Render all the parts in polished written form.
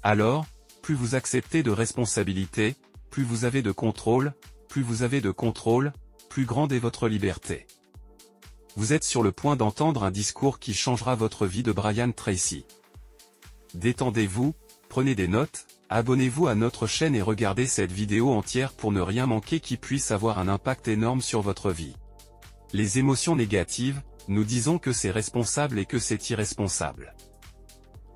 Alors, plus vous acceptez de responsabilités, plus vous avez de contrôle, plus vous avez de contrôle, plus grande est votre liberté. Vous êtes sur le point d'entendre un discours qui changera votre vie de Brian Tracy. Détendez-vous, prenez des notes, abonnez-vous à notre chaîne et regardez cette vidéo entière pour ne rien manquer qui puisse avoir un impact énorme sur votre vie. Les émotions négatives, nous disons que c'est responsable et que c'est irresponsable.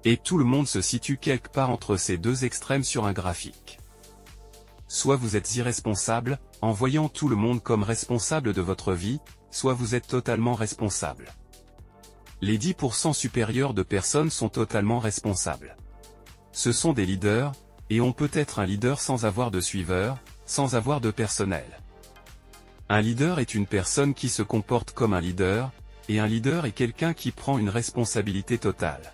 Et tout le monde se situe quelque part entre ces deux extrêmes sur un graphique. Soit vous êtes irresponsable, en voyant tout le monde comme responsable de votre vie, soit vous êtes totalement responsable. Les 10% supérieurs de personnes sont totalement responsables. Ce sont des leaders, et on peut être un leader sans avoir de suiveurs, sans avoir de personnel. Un leader est une personne qui se comporte comme un leader, et un leader est quelqu'un qui prend une responsabilité totale.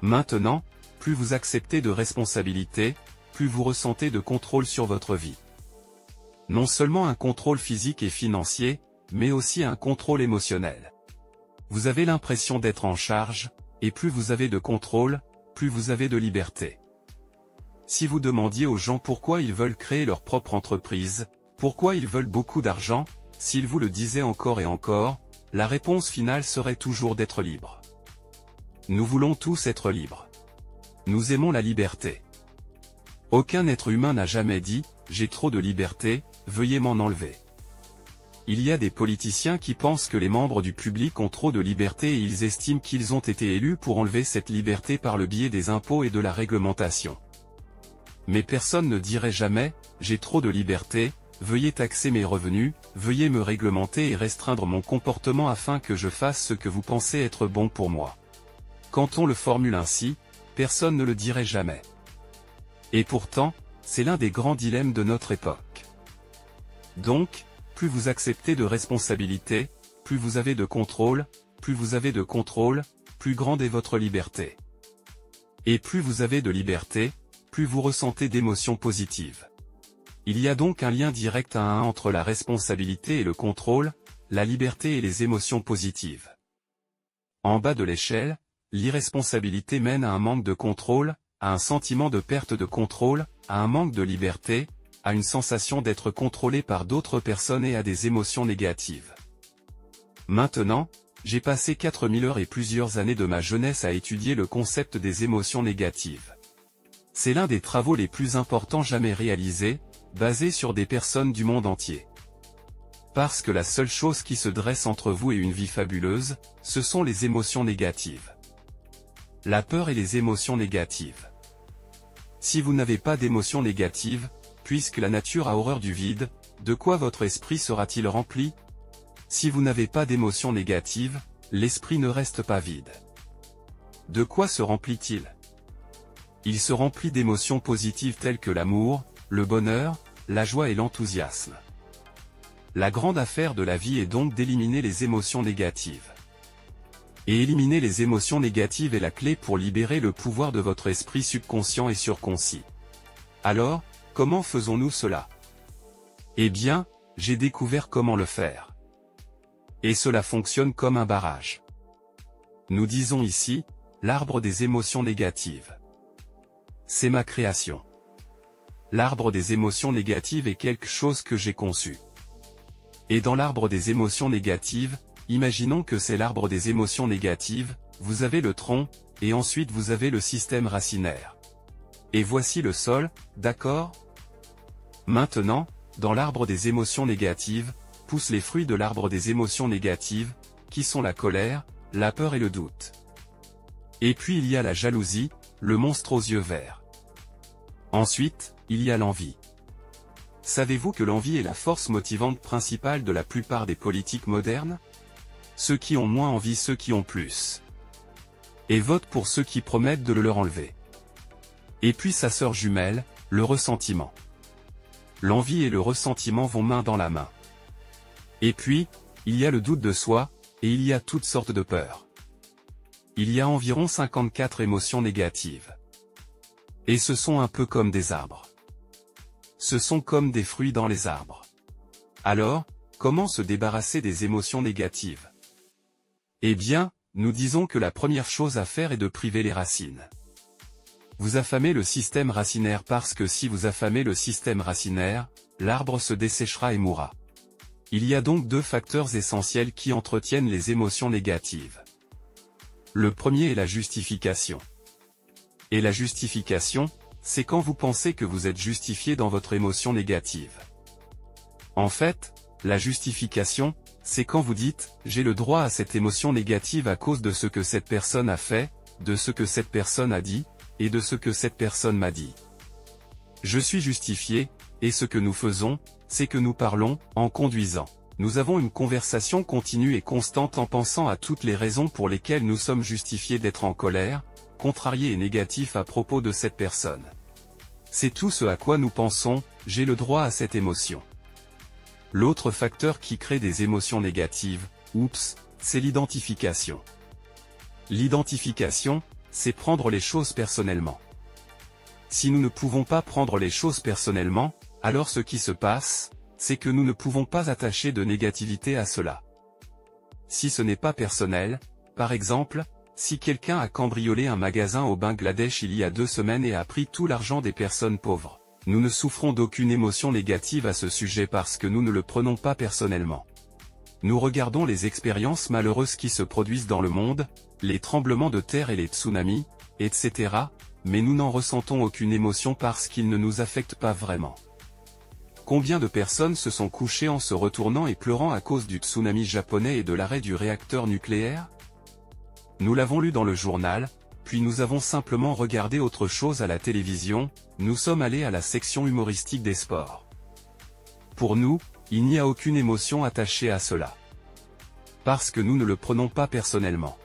Maintenant, plus vous acceptez de responsabilité, plus vous ressentez de contrôle sur votre vie. Non seulement un contrôle physique et financier, mais aussi un contrôle émotionnel. Vous avez l'impression d'être en charge, et plus vous avez de contrôle, plus vous avez de liberté. Si vous demandiez aux gens pourquoi ils veulent créer leur propre entreprise, pourquoi ils veulent beaucoup d'argent, s'ils vous le disaient encore et encore, la réponse finale serait toujours d'être libre. Nous voulons tous être libres. Nous aimons la liberté. Aucun être humain n'a jamais dit « j'ai trop de liberté, veuillez m'en enlever ». Il y a des politiciens qui pensent que les membres du public ont trop de liberté et ils estiment qu'ils ont été élus pour enlever cette liberté par le biais des impôts et de la réglementation. Mais personne ne dirait jamais « j'ai trop de liberté, veuillez taxer mes revenus, veuillez me réglementer et restreindre mon comportement afin que je fasse ce que vous pensez être bon pour moi ». Quand on le formule ainsi, personne ne le dirait jamais. Et pourtant, c'est l'un des grands dilemmes de notre époque. Donc, plus vous acceptez de responsabilités, plus vous avez de contrôle, plus vous avez de contrôle, plus grande est votre liberté. Et plus vous avez de liberté, plus vous ressentez d'émotions positives. Il y a donc un lien direct à 1 entre la responsabilité et le contrôle, la liberté et les émotions positives. En bas de l'échelle, l'irresponsabilité mène à un manque de contrôle, à un sentiment de perte de contrôle, à un manque de liberté, à une sensation d'être contrôlé par d'autres personnes et à des émotions négatives. Maintenant, j'ai passé 4000 heures et plusieurs années de ma jeunesse à étudier le concept des émotions négatives. C'est l'un des travaux les plus importants jamais réalisés, basé sur des personnes du monde entier. Parce que la seule chose qui se dresse entre vous et une vie fabuleuse, ce sont les émotions négatives. La peur et les émotions négatives. Si vous n'avez pas d'émotions négatives, puisque la nature a horreur du vide, de quoi votre esprit sera-t-il rempli? Si vous n'avez pas d'émotions négatives, l'esprit ne reste pas vide. De quoi se remplit-il? Il se remplit d'émotions positives telles que l'amour, le bonheur, la joie et l'enthousiasme. La grande affaire de la vie est donc d'éliminer les émotions négatives. Et éliminer les émotions négatives est la clé pour libérer le pouvoir de votre esprit subconscient et surconscient. Alors, comment faisons-nous cela? Eh bien, j'ai découvert comment le faire. Et cela fonctionne comme un barrage. Nous disons ici, l'arbre des émotions négatives. C'est ma création. L'arbre des émotions négatives est quelque chose que j'ai conçu. Et dans l'arbre des émotions négatives, imaginons que c'est l'arbre des émotions négatives, vous avez le tronc, et ensuite vous avez le système racinaire. Et voici le sol, d'accord? Maintenant, dans l'arbre des émotions négatives, poussent les fruits de l'arbre des émotions négatives, qui sont la colère, la peur et le doute. Et puis il y a la jalousie, le monstre aux yeux verts. Ensuite, il y a l'envie. Savez-vous que l'envie est la force motivante principale de la plupart des politiques modernes? Ceux qui ont moins envie, ceux qui ont plus. Et votent pour ceux qui promettent de le leur enlever. Et puis sa sœur jumelle, le ressentiment. L'envie et le ressentiment vont main dans la main. Et puis, il y a le doute de soi, et il y a toutes sortes de peurs. Il y a environ 54 émotions négatives. Et ce sont un peu comme des arbres. Ce sont comme des fruits dans les arbres. Alors, comment se débarrasser des émotions négatives? Eh bien, nous disons que la première chose à faire est de priver les racines. vous affamez le système racinaire parce que si vous affamez le système racinaire, l'arbre se desséchera et mourra. Il y a donc deux facteurs essentiels qui entretiennent les émotions négatives. Le premier est la justification. Et la justification, c'est quand vous pensez que vous êtes justifié dans votre émotion négative. En fait, la justification, c'est quand vous dites « j'ai le droit à cette émotion négative à cause de ce que cette personne a fait, de ce que cette personne a dit, et de ce que cette personne m'a dit. Je suis justifié, et ce que nous faisons, c'est que nous parlons, en conduisant. Nous avons une conversation continue et constante en pensant à toutes les raisons pour lesquelles nous sommes justifiés d'être en colère, contrariés et négatifs à propos de cette personne. C'est tout ce à quoi nous pensons, j'ai le droit à cette émotion. L'autre facteur qui crée des émotions négatives, c'est l'identification. L'identification, c'est prendre les choses personnellement. Si nous ne pouvons pas prendre les choses personnellement, alors ce qui se passe, c'est que nous ne pouvons pas attacher de négativité à cela. Si ce n'est pas personnel, par exemple, si quelqu'un a cambriolé un magasin au Bangladesh il y a 2 semaines et a pris tout l'argent des personnes pauvres, nous ne souffrons d'aucune émotion négative à ce sujet parce que nous ne le prenons pas personnellement. Nous regardons les expériences malheureuses qui se produisent dans le monde, les tremblements de terre et les tsunamis, etc., mais nous n'en ressentons aucune émotion parce qu'ils ne nous affectent pas vraiment. Combien de personnes se sont couchées en se retournant et pleurant à cause du tsunami japonais et de l'arrêt du réacteur nucléaire? Nous l'avons lu dans le journal, puis nous avons simplement regardé autre chose à la télévision, nous sommes allés à la section humoristique des sports. Pour nous, il n'y a aucune émotion attachée à cela. Parce que nous ne le prenons pas personnellement.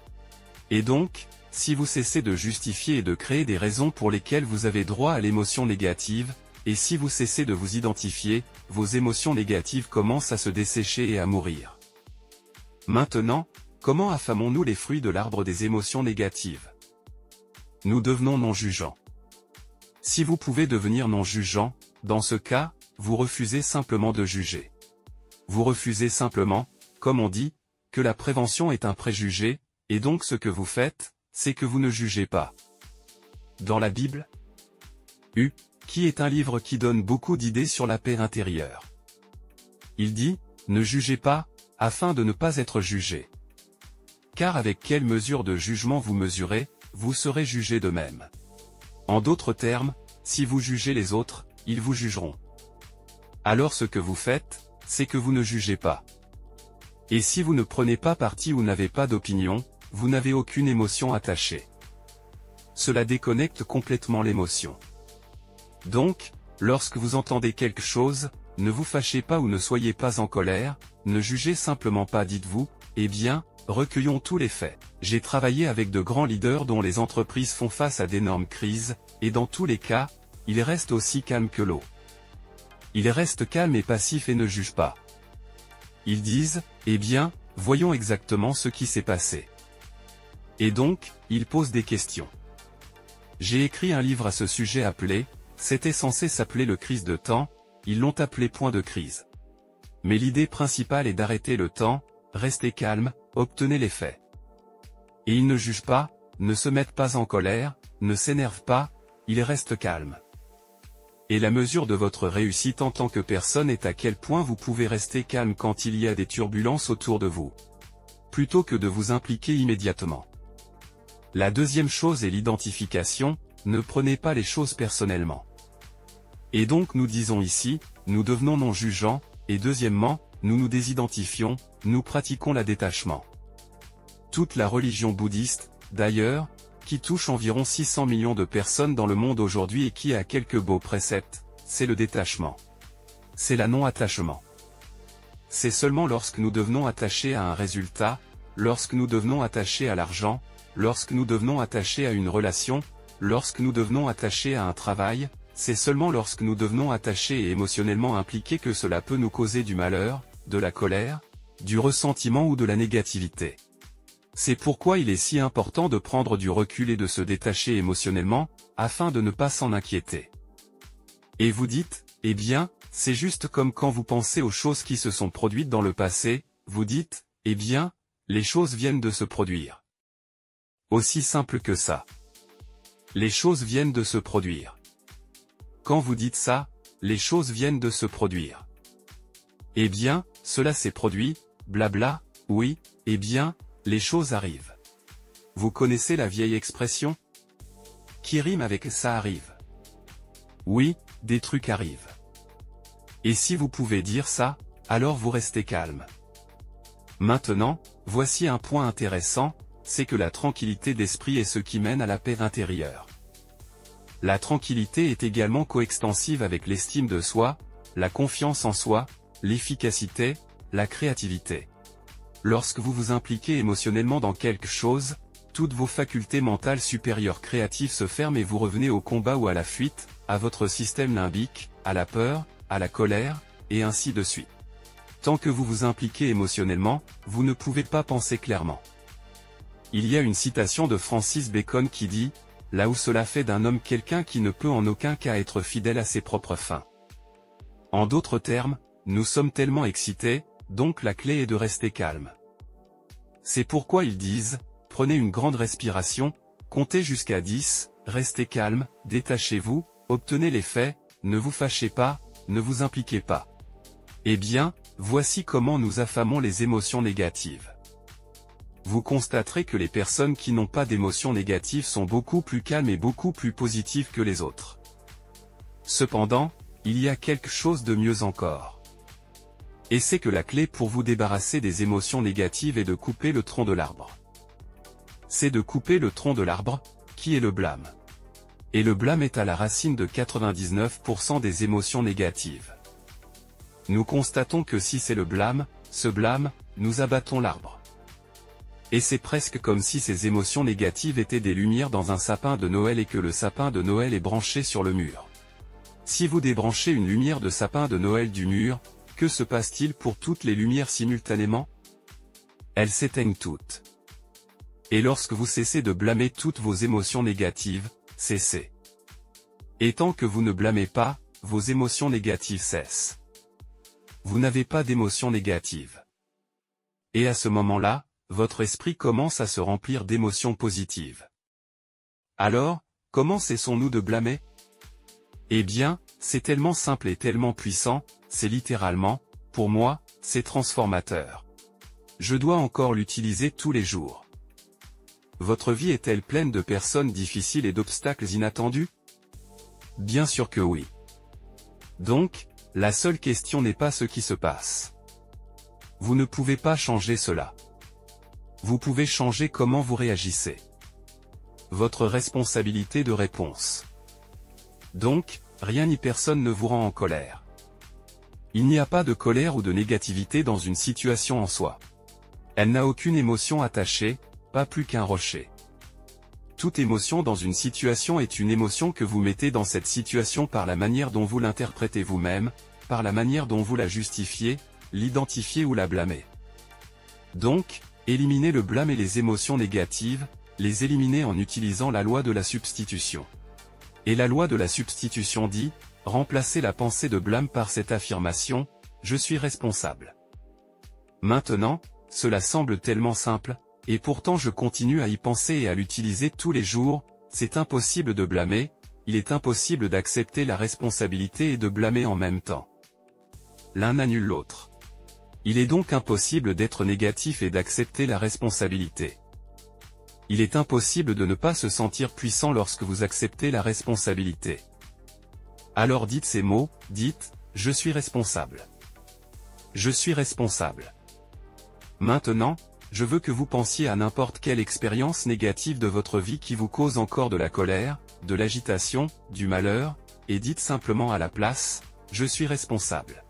Et donc, si vous cessez de justifier et de créer des raisons pour lesquelles vous avez droit à l'émotion négative, et si vous cessez de vous identifier, vos émotions négatives commencent à se dessécher et à mourir. Maintenant, comment affamons-nous les fruits de l'arbre des émotions négatives? Nous devenons non-jugeants. Si vous pouvez devenir non-jugeant, dans ce cas, vous refusez simplement de juger. Vous refusez simplement, comme on dit, que la prévention est un préjugé, et donc ce que vous faites, c'est que vous ne jugez pas. Dans la Bible, qui est un livre qui donne beaucoup d'idées sur la paix intérieure. Il dit, ne jugez pas, afin de ne pas être jugé. Car avec quelle mesure de jugement vous mesurez, vous serez jugé de même. En d'autres termes, si vous jugez les autres, ils vous jugeront. Alors ce que vous faites, c'est que vous ne jugez pas. Et si vous ne prenez pas parti ou n'avez pas d'opinion, vous n'avez aucune émotion attachée. Cela déconnecte complètement l'émotion. Donc, lorsque vous entendez quelque chose, ne vous fâchez pas ou ne soyez pas en colère, ne jugez simplement pas, dites-vous, eh bien, recueillons tous les faits. J'ai travaillé avec de grands leaders dont les entreprises font face à d'énormes crises, et dans tous les cas, ils restent aussi calmes que l'eau. Ils restent calmes et passifs et ne jugent pas. Ils disent, eh bien, voyons exactement ce qui s'est passé. Et donc, ils posent des questions. J'ai écrit un livre à ce sujet appelé, c'était censé s'appeler le crise de temps, ils l'ont appelé point de crise. Mais l'idée principale est d'arrêter le temps, restez calme, obtenez les faits. Et ils ne jugent pas, ne se mettent pas en colère, ne s'énervent pas, ils restent calmes. Et la mesure de votre réussite en tant que personne est à quel point vous pouvez rester calme quand il y a des turbulences autour de vous. Plutôt que de vous impliquer immédiatement. La deuxième chose est l'identification, ne prenez pas les choses personnellement. Et donc nous disons ici, nous devenons non-jugeants, et deuxièmement, nous nous désidentifions, nous pratiquons le détachement. Toute la religion bouddhiste, d'ailleurs, qui touche environ 600 millions de personnes dans le monde aujourd'hui et qui a quelques beaux préceptes, c'est le détachement. C'est la non-attachement. C'est seulement lorsque nous devenons attachés à un résultat, lorsque nous devenons attachés à l'argent, lorsque nous devenons attachés à une relation, lorsque nous devenons attachés à un travail, c'est seulement lorsque nous devenons attachés et émotionnellement impliqués que cela peut nous causer du malheur, de la colère, du ressentiment ou de la négativité. C'est pourquoi il est si important de prendre du recul et de se détacher émotionnellement, afin de ne pas s'en inquiéter. Et vous dites, eh bien, c'est juste comme quand vous pensez aux choses qui se sont produites dans le passé, vous dites, eh bien, les choses viennent de se produire. Aussi simple que ça. Les choses viennent de se produire. Quand vous dites ça, les choses viennent de se produire. Eh bien, cela s'est produit, blabla, oui, eh bien, les choses arrivent. Vous connaissez la vieille expression qui rime avec ça arrive. Oui, des trucs arrivent. Et si vous pouvez dire ça, alors vous restez calme. Maintenant, voici un point intéressant, c'est que la tranquillité d'esprit est ce qui mène à la paix intérieure. La tranquillité est également coextensive avec l'estime de soi, la confiance en soi, l'efficacité, la créativité. Lorsque vous vous impliquez émotionnellement dans quelque chose, toutes vos facultés mentales supérieures créatives se ferment et vous revenez au combat ou à la fuite, à votre système limbique, à la peur, à la colère, et ainsi de suite. Tant que vous vous impliquez émotionnellement, vous ne pouvez pas penser clairement. Il y a une citation de Francis Bacon qui dit « Là où cela fait d'un homme quelqu'un qui ne peut en aucun cas être fidèle à ses propres fins ». En d'autres termes, nous sommes tellement excités, donc la clé est de rester calme. C'est pourquoi ils disent « Prenez une grande respiration, comptez jusqu'à 10, restez calme, détachez-vous, obtenez les faits, ne vous fâchez pas, ne vous impliquez pas. » Eh bien, voici comment nous affamons les émotions négatives. Vous constaterez que les personnes qui n'ont pas d'émotions négatives sont beaucoup plus calmes et beaucoup plus positives que les autres. Cependant, il y a quelque chose de mieux encore. Et c'est que la clé pour vous débarrasser des émotions négatives est de couper le tronc de l'arbre. C'est de couper le tronc de l'arbre, qui est le blâme. Et le blâme est à la racine de 99% des émotions négatives. Nous constatons que si c'est le blâme, ce blâme, nous abattons l'arbre. Et c'est presque comme si ces émotions négatives étaient des lumières dans un sapin de Noël et que le sapin de Noël est branché sur le mur. Si vous débranchez une lumière de sapin de Noël du mur, que se passe-t-il pour toutes les lumières simultanément? Elles s'éteignent toutes. Et lorsque vous cessez de blâmer toutes vos émotions négatives, cessez. Et tant que vous ne blâmez pas, vos émotions négatives cessent. Vous n'avez pas d'émotions négatives. Et à ce moment-là, votre esprit commence à se remplir d'émotions positives. Alors, comment cessons-nous de blâmer? Eh bien, c'est tellement simple et tellement puissant, c'est littéralement, pour moi, c'est transformateur. Je dois encore l'utiliser tous les jours. Votre vie est-elle pleine de personnes difficiles et d'obstacles inattendus? Bien sûr que oui. Donc, la seule question n'est pas ce qui se passe. Vous ne pouvez pas changer cela. Vous pouvez changer comment vous réagissez. Votre responsabilité de réponse. Donc, rien ni personne ne vous rend en colère. Il n'y a pas de colère ou de négativité dans une situation en soi. Elle n'a aucune émotion attachée, pas plus qu'un rocher. Toute émotion dans une situation est une émotion que vous mettez dans cette situation par la manière dont vous l'interprétez vous-même, par la manière dont vous la justifiez, l'identifiez ou la blâmez. Donc, éliminez le blâme et les émotions négatives, les éliminez en utilisant la loi de la substitution. Et la loi de la substitution dit, remplacez la pensée de blâme par cette affirmation, je suis responsable. Maintenant, cela semble tellement simple, et pourtant je continue à y penser et à l'utiliser tous les jours, c'est impossible de blâmer, il est impossible d'accepter la responsabilité et de blâmer en même temps. L'un n'annule l'autre. Il est donc impossible d'être négatif et d'accepter la responsabilité. Il est impossible de ne pas se sentir puissant lorsque vous acceptez la responsabilité. Alors dites ces mots, dites, je suis responsable. Je suis responsable. Maintenant, je veux que vous pensiez à n'importe quelle expérience négative de votre vie qui vous cause encore de la colère, de l'agitation, du malheur, et dites simplement à la place, je suis responsable.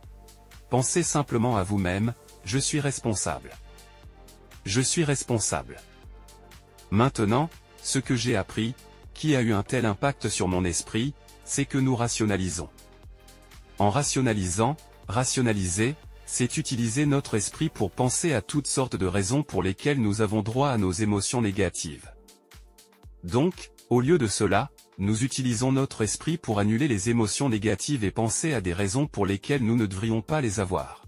Pensez simplement à vous-même, je suis responsable. Je suis responsable. Maintenant, ce que j'ai appris, qui a eu un tel impact sur mon esprit, c'est que nous rationalisons. En rationalisant, rationaliser, c'est utiliser notre esprit pour penser à toutes sortes de raisons pour lesquelles nous avons droit à nos émotions négatives. Donc, au lieu de cela, nous utilisons notre esprit pour annuler les émotions négatives et penser à des raisons pour lesquelles nous ne devrions pas les avoir.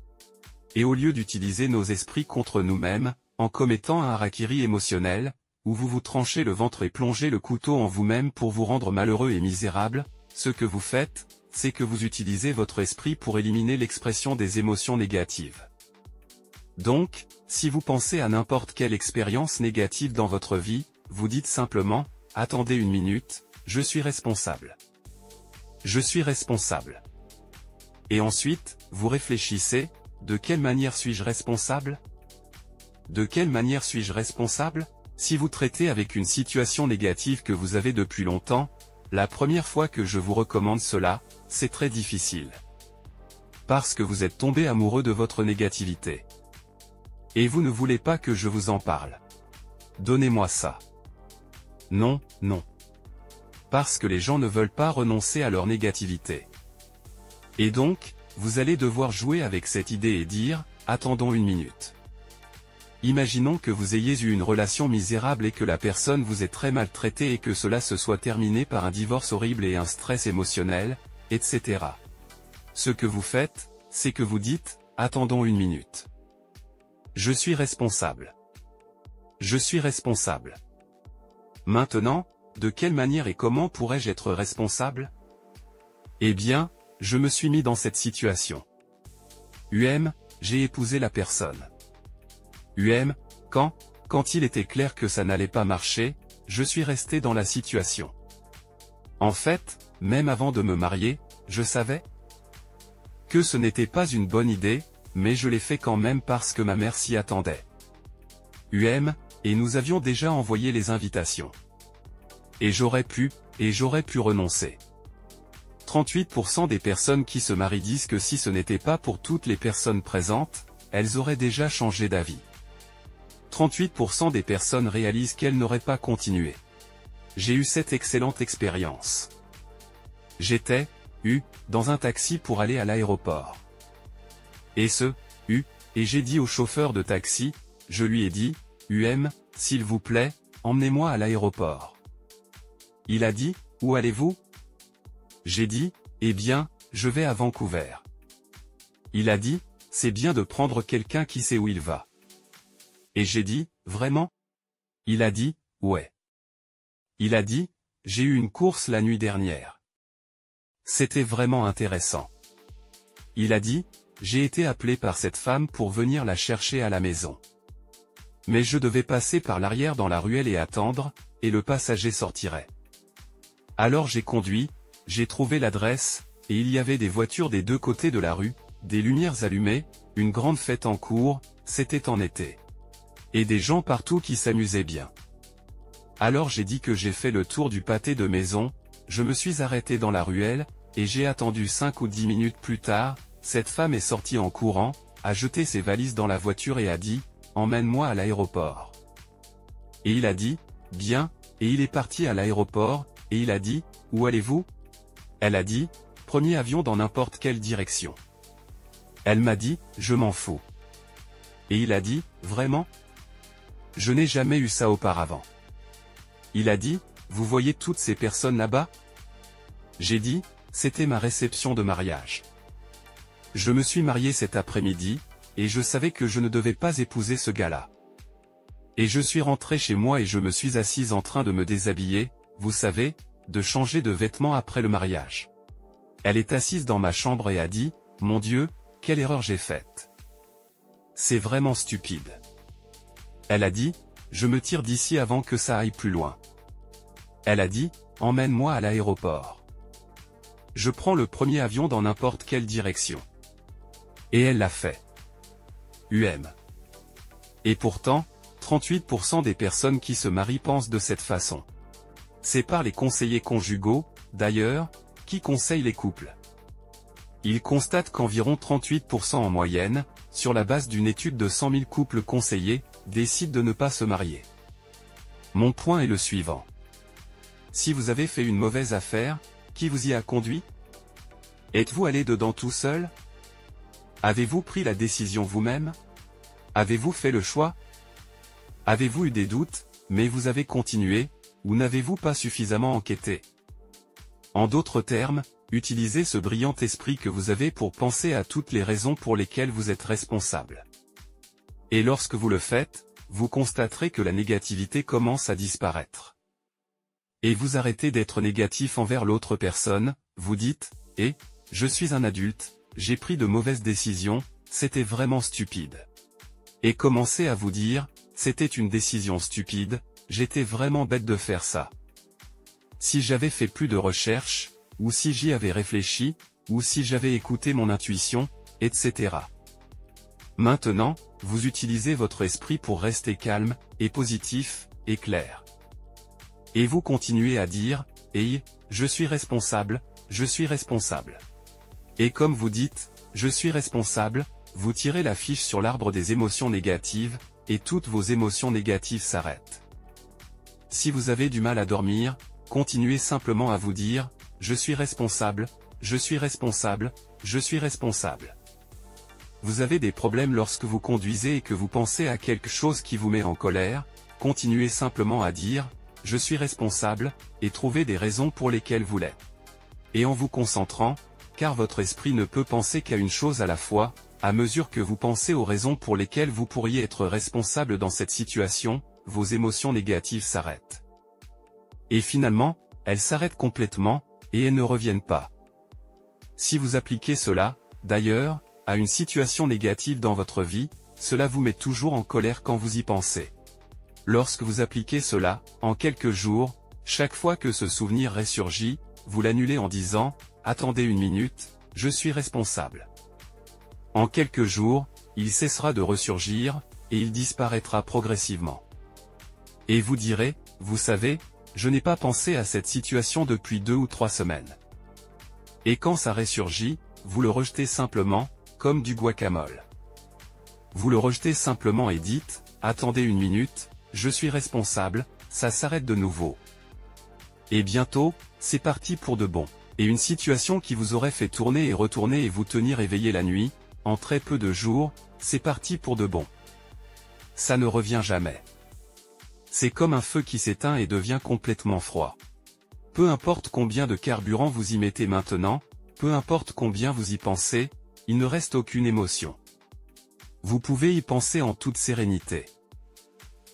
Et au lieu d'utiliser nos esprits contre nous-mêmes, en commettant un harakiri émotionnel, où vous vous tranchez le ventre et plongez le couteau en vous-même pour vous rendre malheureux et misérable, ce que vous faites, c'est que vous utilisez votre esprit pour éliminer l'expression des émotions négatives. Donc, si vous pensez à n'importe quelle expérience négative dans votre vie, vous dites simplement, « Attendez une minute, je suis responsable. Je suis responsable. » Et ensuite, vous réfléchissez, « De quelle manière suis-je responsable ? De quelle manière suis-je responsable ? » Si vous traitez avec une situation négative que vous avez depuis longtemps, la première fois que je vous recommande cela, c'est très difficile. Parce que vous êtes tombé amoureux de votre négativité. Et vous ne voulez pas que je vous en parle. Donnez-moi ça. Non, non. Parce que les gens ne veulent pas renoncer à leur négativité. Et donc, vous allez devoir jouer avec cette idée et dire, attendons une minute. Imaginons que vous ayez eu une relation misérable et que la personne vous ait très maltraité et que cela se soit terminé par un divorce horrible et un stress émotionnel, etc. Ce que vous faites, c'est que vous dites, attendons une minute. Je suis responsable. Je suis responsable. Maintenant, de quelle manière et comment pourrais-je être responsable ? Eh bien, je me suis mis dans cette situation. J'ai épousé la personne. Quand il était clair que ça n'allait pas marcher, je suis resté dans la situation. En fait, même avant de me marier, je savais que ce n'était pas une bonne idée, mais je l'ai fait quand même parce que ma mère s'y attendait. Et nous avions déjà envoyé les invitations. Et j'aurais pu renoncer. 38% des personnes qui se marient disent que si ce n'était pas pour toutes les personnes présentes, elles auraient déjà changé d'avis. 38% des personnes réalisent qu'elles n'auraient pas continué. J'ai eu cette excellente expérience. J'étais, dans un taxi pour aller à l'aéroport. Et j'ai dit au chauffeur de taxi, je lui ai dit, s'il vous plaît, emmenez-moi à l'aéroport. Il a dit, où allez-vous ? J'ai dit, eh bien, je vais à Vancouver. Il a dit, c'est bien de prendre quelqu'un qui sait où il va. Et j'ai dit, vraiment ? Il a dit, ouais. Il a dit, j'ai eu une course la nuit dernière. C'était vraiment intéressant. Il a dit, j'ai été appelé par cette femme pour venir la chercher à la maison. Mais je devais passer par l'arrière dans la ruelle et attendre, et le passager sortirait. Alors j'ai conduit, j'ai trouvé l'adresse, et il y avait des voitures des deux côtés de la rue, des lumières allumées, une grande fête en cours, c'était en été. Et des gens partout qui s'amusaient bien. Alors j'ai dit que j'ai fait le tour du pâté de maison, je me suis arrêté dans la ruelle, et j'ai attendu 5 ou 10 minutes plus tard, cette femme est sortie en courant, a jeté ses valises dans la voiture et a dit, emmène-moi à l'aéroport. Et il a dit, bien, et il est parti à l'aéroport, et il a dit, où allez-vous ? Elle a dit, premier avion dans n'importe quelle direction. Elle m'a dit, je m'en fous. Et il a dit, vraiment ? Je n'ai jamais eu ça auparavant. Il a dit, vous voyez toutes ces personnes là-bas ? J'ai dit, c'était ma réception de mariage. Je me suis marié cet après-midi, et je savais que je ne devais pas épouser ce gars-là. Et je suis rentré chez moi et je me suis assise en train de me déshabiller, vous savez, de changer de vêtements après le mariage. Elle est assise dans ma chambre et a dit, mon Dieu, quelle erreur j'ai faite. C'est vraiment stupide. Elle a dit, je me tire d'ici avant que ça aille plus loin. Elle a dit, emmène-moi à l'aéroport. Je prends le premier avion dans n'importe quelle direction. Et elle l'a fait. Et pourtant, 38% des personnes qui se marient pensent de cette façon. C'est par les conseillers conjugaux, d'ailleurs, qui conseillent les couples. Ils constatent qu'environ 38% en moyenne, sur la base d'une étude de 100 000 couples conseillés, décident de ne pas se marier. Mon point est le suivant. Si vous avez fait une mauvaise affaire, qui vous y a conduit ? Êtes-vous allé dedans tout seul ? Avez-vous pris la décision vous-même ? Avez-vous fait le choix ? Avez-vous eu des doutes, mais vous avez continué, ou n'avez-vous pas suffisamment enquêté ? En d'autres termes, utilisez ce brillant esprit que vous avez pour penser à toutes les raisons pour lesquelles vous êtes responsable. Et lorsque vous le faites, vous constaterez que la négativité commence à disparaître. Et vous arrêtez d'être négatif envers l'autre personne, vous dites « Eh, je suis un adulte, j'ai pris de mauvaises décisions, c'était vraiment stupide. » Et commencez à vous dire « C'était une décision stupide, j'étais vraiment bête de faire ça. Si j'avais fait plus de recherches, ou si j'y avais réfléchi, ou si j'avais écouté mon intuition, etc. » Maintenant, vous utilisez votre esprit pour rester calme, et positif, et clair. Et vous continuez à dire « Hey, je suis responsable, je suis responsable. » Et comme vous dites « Je suis responsable », vous tirez la fiche sur l'arbre des émotions négatives, et toutes vos émotions négatives s'arrêtent. Si vous avez du mal à dormir, continuez simplement à vous dire « Je suis responsable, je suis responsable, je suis responsable. » Vous avez des problèmes lorsque vous conduisez et que vous pensez à quelque chose qui vous met en colère, continuez simplement à dire « Je suis responsable » et trouvez des raisons pour lesquelles vous l'êtes. Et en vous concentrant, car votre esprit ne peut penser qu'à une chose à la fois, à mesure que vous pensez aux raisons pour lesquelles vous pourriez être responsable dans cette situation, vos émotions négatives s'arrêtent. Et finalement, elles s'arrêtent complètement, et elles ne reviennent pas. Si vous appliquez cela, d'ailleurs, à une situation négative dans votre vie, cela vous met toujours en colère quand vous y pensez. Lorsque vous appliquez cela, en quelques jours, chaque fois que ce souvenir ressurgit, vous l'annulez en disant « Attendez une minute, je suis responsable ». En quelques jours, il cessera de ressurgir, et il disparaîtra progressivement. Et vous direz « Vous savez, je n'ai pas pensé à cette situation depuis 2 ou 3 semaines. » Et quand ça ressurgit, vous le rejetez simplement, comme du guacamole. Vous le rejetez simplement et dites « Attendez une minute, je suis responsable », ça s'arrête de nouveau. Et bientôt, c'est parti pour de bon. Et une situation qui vous aurait fait tourner et retourner et vous tenir éveillé la nuit, en très peu de jours, c'est parti pour de bon. Ça ne revient jamais. C'est comme un feu qui s'éteint et devient complètement froid. Peu importe combien de carburant vous y mettez maintenant, peu importe combien vous y pensez, il ne reste aucune émotion. Vous pouvez y penser en toute sérénité.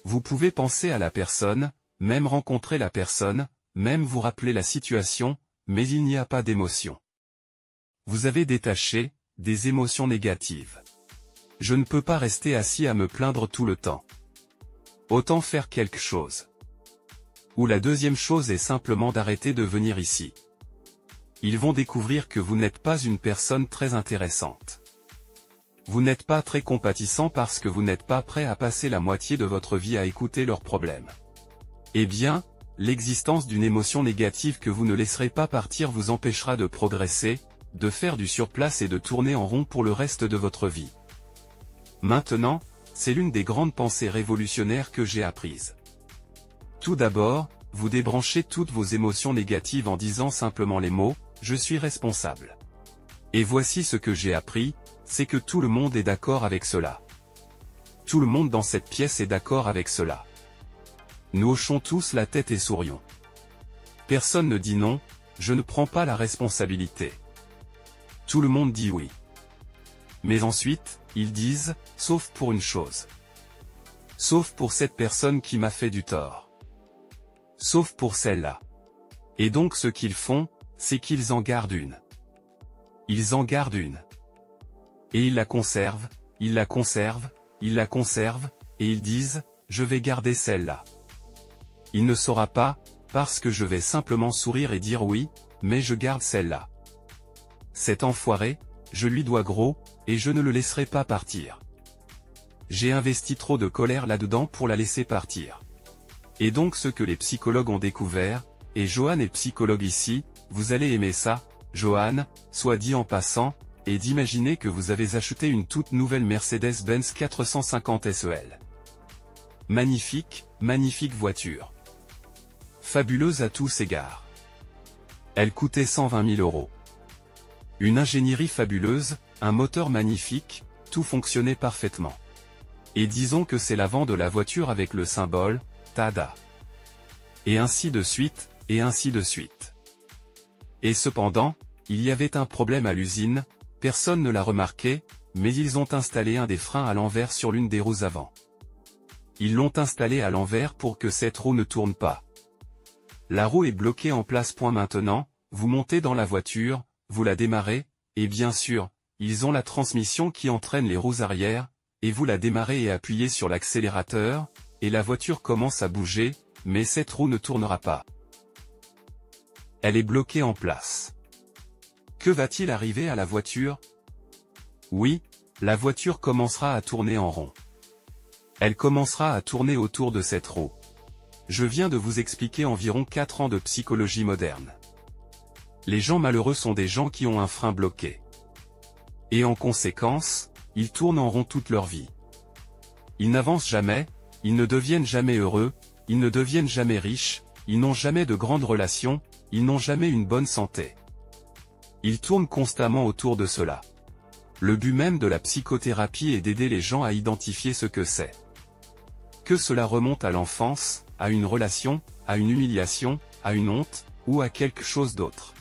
Vous pouvez penser à la personne, même rencontrer la personne, même vous rappeler la situation, mais il n'y a pas d'émotion. Vous avez détaché des émotions négatives. Je ne peux pas rester assis à me plaindre tout le temps. Autant faire quelque chose. Ou la deuxième chose est simplement d'arrêter de venir ici. Ils vont découvrir que vous n'êtes pas une personne très intéressante. Vous n'êtes pas très compatissant parce que vous n'êtes pas prêt à passer la moitié de votre vie à écouter leurs problèmes. Eh bien, l'existence d'une émotion négative que vous ne laisserez pas partir vous empêchera de progresser, de faire du surplace et de tourner en rond pour le reste de votre vie. Maintenant, c'est l'une des grandes pensées révolutionnaires que j'ai apprises. Tout d'abord, vous débranchez toutes vos émotions négatives en disant simplement les mots « Je suis responsable ». Et voici ce que j'ai appris, c'est que tout le monde est d'accord avec cela. Tout le monde dans cette pièce est d'accord avec cela. Nous hochons tous la tête et sourions. Personne ne dit non, je ne prends pas la responsabilité. Tout le monde dit oui. Mais ensuite, ils disent, sauf pour une chose. Sauf pour cette personne qui m'a fait du tort. Sauf pour celle-là. Et donc ce qu'ils font, c'est qu'ils en gardent une. Ils en gardent une. Et ils la conservent, ils la conservent, ils la conservent, et ils disent, je vais garder celle-là. Il ne saura pas, parce que je vais simplement sourire et dire oui, mais je garde celle-là. Cet enfoiré, je lui dois gros, et je ne le laisserai pas partir. J'ai investi trop de colère là-dedans pour la laisser partir. Et donc ce que les psychologues ont découvert, et Johan est psychologue ici, vous allez aimer ça, Johan, soit dit en passant, et d'imaginer que vous avez acheté une toute nouvelle Mercedes-Benz 450 SEL. Magnifique, magnifique voiture. Fabuleuse à tous égards. Elle coûtait 120 000 €. Une ingénierie fabuleuse, un moteur magnifique, tout fonctionnait parfaitement. Et disons que c'est l'avant de la voiture avec le symbole, Tada. Et ainsi de suite, et ainsi de suite. Et cependant, il y avait un problème à l'usine, personne ne l'a remarqué, mais ils ont installé un des freins à l'envers sur l'une des roues avant. ils l'ont installée à l'envers pour que cette roue ne tourne pas. La roue est bloquée en place. Maintenant, vous montez dans la voiture, vous la démarrez, et bien sûr, ils ont la transmission qui entraîne les roues arrière, et vous la démarrez et appuyez sur l'accélérateur, et la voiture commence à bouger, mais cette roue ne tournera pas. Elle est bloquée en place. Que va-t-il arriver à la voiture? Oui, la voiture commencera à tourner en rond. Elle commencera à tourner autour de cette roue. Je viens de vous expliquer environ 4 ans de psychologie moderne. Les gens malheureux sont des gens qui ont un frein bloqué. Et en conséquence, ils tournent en rond toute leur vie. Ils n'avancent jamais, ils ne deviennent jamais heureux, ils ne deviennent jamais riches, ils n'ont jamais de grandes relations, ils n'ont jamais une bonne santé. Ils tournent constamment autour de cela. Le but même de la psychothérapie est d'aider les gens à identifier ce que c'est. Que cela remonte à l'enfance, à une relation, à une humiliation, à une honte, ou à quelque chose d'autre.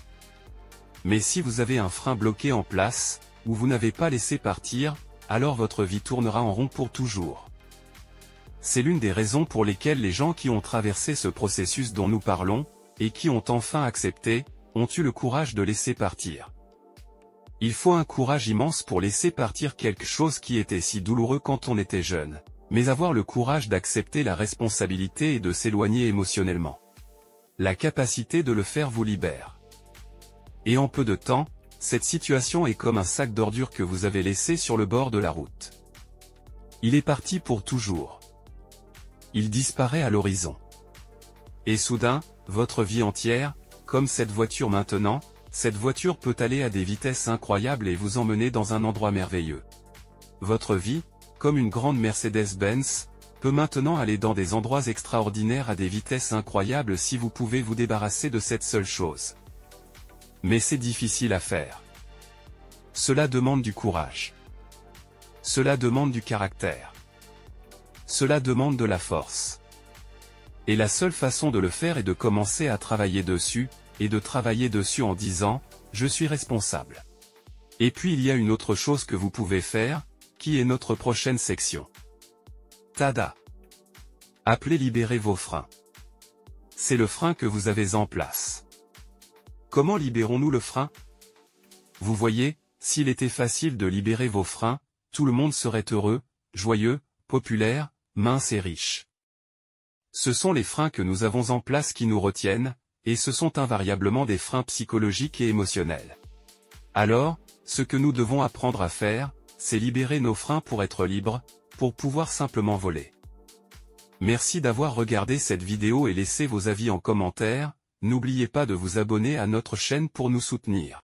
Mais si vous avez un frein bloqué en place, ou vous n'avez pas laissé partir, alors votre vie tournera en rond pour toujours. C'est l'une des raisons pour lesquelles les gens qui ont traversé ce processus dont nous parlons, et qui ont enfin accepté, ont eu le courage de laisser partir. Il faut un courage immense pour laisser partir quelque chose qui était si douloureux quand on était jeune, mais avoir le courage d'accepter la responsabilité et de s'éloigner émotionnellement. La capacité de le faire vous libère. Et en peu de temps, cette situation est comme un sac d'ordures que vous avez laissé sur le bord de la route. Il est parti pour toujours. Il disparaît à l'horizon. Et soudain, votre vie entière, comme cette voiture maintenant, cette voiture peut aller à des vitesses incroyables et vous emmener dans un endroit merveilleux. Votre vie, comme une grande Mercedes-Benz, peut maintenant aller dans des endroits extraordinaires à des vitesses incroyables si vous pouvez vous débarrasser de cette seule chose. Mais c'est difficile à faire. Cela demande du courage. Cela demande du caractère. Cela demande de la force. Et la seule façon de le faire est de commencer à travailler dessus, et de travailler dessus en disant « Je suis responsable ». Et puis il y a une autre chose que vous pouvez faire, qui est notre prochaine section. Tada! Appelez libérer vos freins. C'est le frein que vous avez en place. Comment libérons-nous le frein? Vous voyez, s'il était facile de libérer vos freins, tout le monde serait heureux, joyeux, populaire, mince et riche. Ce sont les freins que nous avons en place qui nous retiennent, et ce sont invariablement des freins psychologiques et émotionnels. Alors, ce que nous devons apprendre à faire, c'est libérer nos freins pour être libres, pour pouvoir simplement voler. Merci d'avoir regardé cette vidéo et laissé vos avis en commentaire, n'oubliez pas de vous abonner à notre chaîne pour nous soutenir.